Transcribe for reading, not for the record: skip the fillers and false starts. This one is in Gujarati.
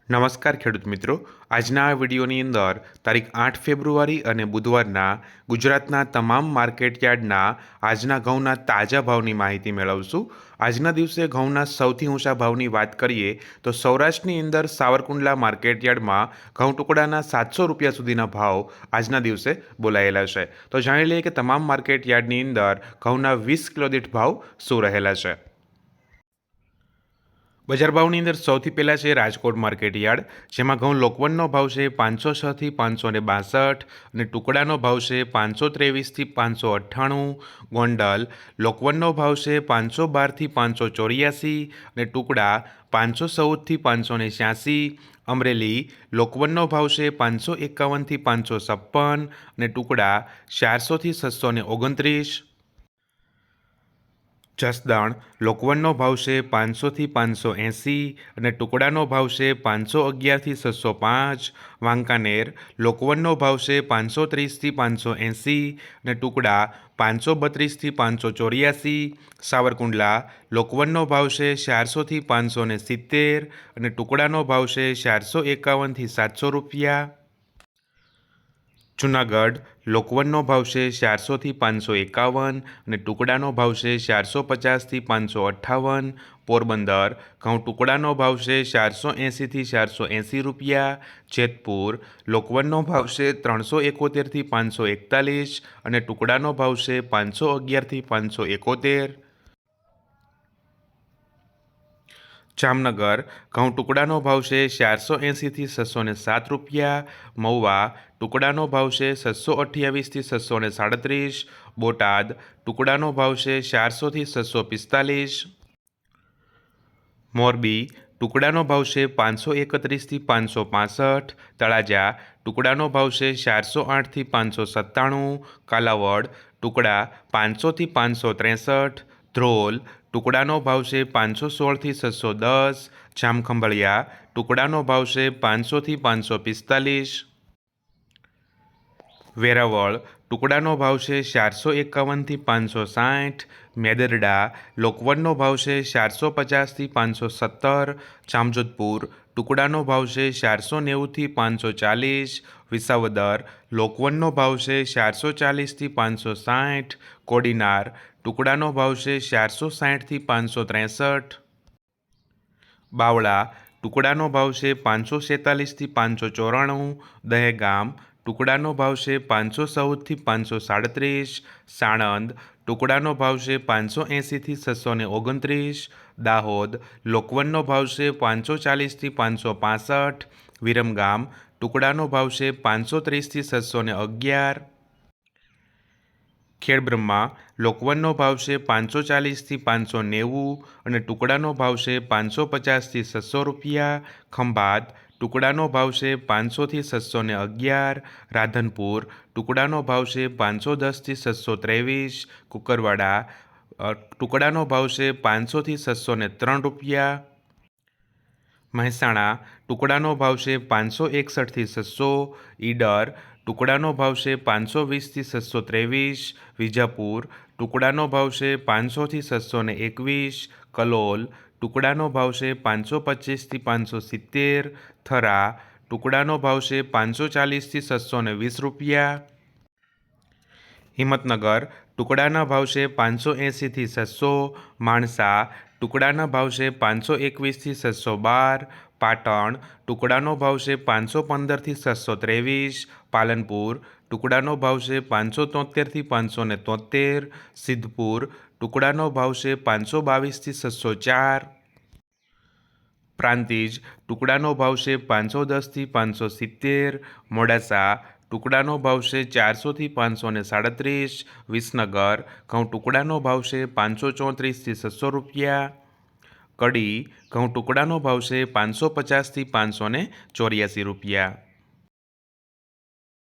નમસ્કાર ખેડૂત મિત્રો। આજના આ વિડીયોની અંદર તારીખ 8 ફેબ્રુઆરી અને બુધવારના ગુજરાતના તમામ માર્કેટયાર્ડના આજના ઘઉંના તાજા ભાવની માહિતી મેળવશું। આજના દિવસે ઘઉંના સૌથી ઊંચા ભાવની વાત કરીએ તો સૌરાષ્ટ્રની અંદર સાવરકુંડલા માર્કેટયાર્ડમાં ઘઉં ટુકડાના 700 રૂપિયા સુધીના ભાવ આજના દિવસે બોલાયેલા છે। તો જાણી લઈએ કે તમામ માર્કેટયાર્ડની અંદર ઘઉંના 20 કિલો દીઠ ભાવ શું રહેલા છે। બજાર ભાવની અંદર સૌથી પહેલાં છે રાજકોટ માર્કેટયાર્ડ, જેમાં ઘઉં લોકવનનો ભાવ છે 506થી 562 અને ટુકડાનો ભાવ છે 523થી 598। ગોંડલ લોકવનનો ભાવ છે 512થી 584 અને ટુકડા 514થી 586। અમરેલી લોકવનનો ભાવ છે 551થી 556 અને ટુકડા 400થી 629। જસદણ લોકવનનો ભાવ છે 500થી 580 અને ટુકડાનો ભાવ છે 511થી 605। વાંકાનેર લોકવનનો ભાવ છે 530થી 580 અને ટુકડા 532થી 584। સાવરકુંડલા લોકવનનો ભાવ છે 400થી 570 અને ટુકડાનો ભાવ છે 451થી 700 રૂપિયા। જૂનાગઢ લોકવનનો ભાવ છે 400થી 551 અને ટુકડાનો ભાવ છે 450થી 558। પોરબંદર ઘઉં ટુકડાનો ભાવ છે 480થી 480 રૂપિયા। જેતપુર લોકવનનો ભાવ છે 371થી 541 અને ટુકડાનો ભાવ છે 511થી 571। જામનગર ઘઉં ટુકડાનો ભાવ છે 480થી 607 રૂપિયા। મહુવા ટુકડાનો ભાવ છે 628થી 637। બોટાદ ટુકડાનો ભાવ છે 400થી 645। મોરબી ટુકડાનો ભાવ છે 531થી 565। તળાજા ટુકડાનો ભાવ છે 408થી 597। કાલાવડ ટુકડા 500થી 563। ધ્રોલ ટુકડાનો ભાવ છે 516થી 610। જામખંભાળિયા ટુકડાનો ભાવ છે 500થી 545। વેરાવળ ટુકડાનો ભાવ છે 451થી 560। મેદરડા લોકવનનો ભાવ છે 450થી 517। જામજોધપુર ટુકડાનો ભાવ છે 490થી 540। વિસાવદર લોકવનનો ભાવ છે 440થી 560। કોડીનાર ટુકડાનો ભાવ છે 460થી 563। બાવળા ટુકડાનો ભાવ છે 546થી 594। દહેગામ ટુકડાનો ભાવ છે 514થી 537। સાણંદ ટુકડાનો ભાવ છે 580થી 629। દાહોદ લોકવનનો ભાવ છે 540થી 565। વિરમગામ ટુકડાનો ભાવ છે 530થી 611। ખેડબ્રહ્મા લોકવનનો ભાવ છે 540થી 590 અને ટુકડાનો ભાવ છે 550થી 600 રૂપિયા। ખંભાત ટુકડાનો ભાવ છે 500થી 611। રાધનપુર ટુકડાનો ભાવ છે 510થી 623। કુકરવાડા ટુકડાનો ભાવ છે 500થી 603 રૂપિયા। મહેસાણા ટુકડાનો ભાવ છે 561થી 600। ઈડર ટુકડાનો ભાવ છે 520થી 623। વિજાપુર ટુકડાનો ભાવ છે 500થી 621। કલોલ ટુકડાનો ભાવ છે 525થી 570। થરા ટુકડાનો ભાવ છે 540થી 620 રૂપિયા। હિંમતનગર ટુકડાના ભાવ છે 580થી 600। માણસા ટુકડાના ભાવ છે 521થી 612। પાટણ ટુકડાનો ભાવ છે 515થી 623। પાલનપુર ટુકડાનો ભાવ છે 573થી 573। સિદ્ધપુર ટુકડાનો ભાવ છે 522થી 604। પ્રાંતિજ ટુકડાનો ભાવ છે 510થી 570। મોડાસા ટુકડાનો ભાવ છે 400થી 537। વિસનગર ઘઉં ટુકડાનો ભાવ છે 534થી 600 રૂપિયા। કડી ઘઉં ટુકડાનો ભાવ છે 550થી 584 રૂપિયા।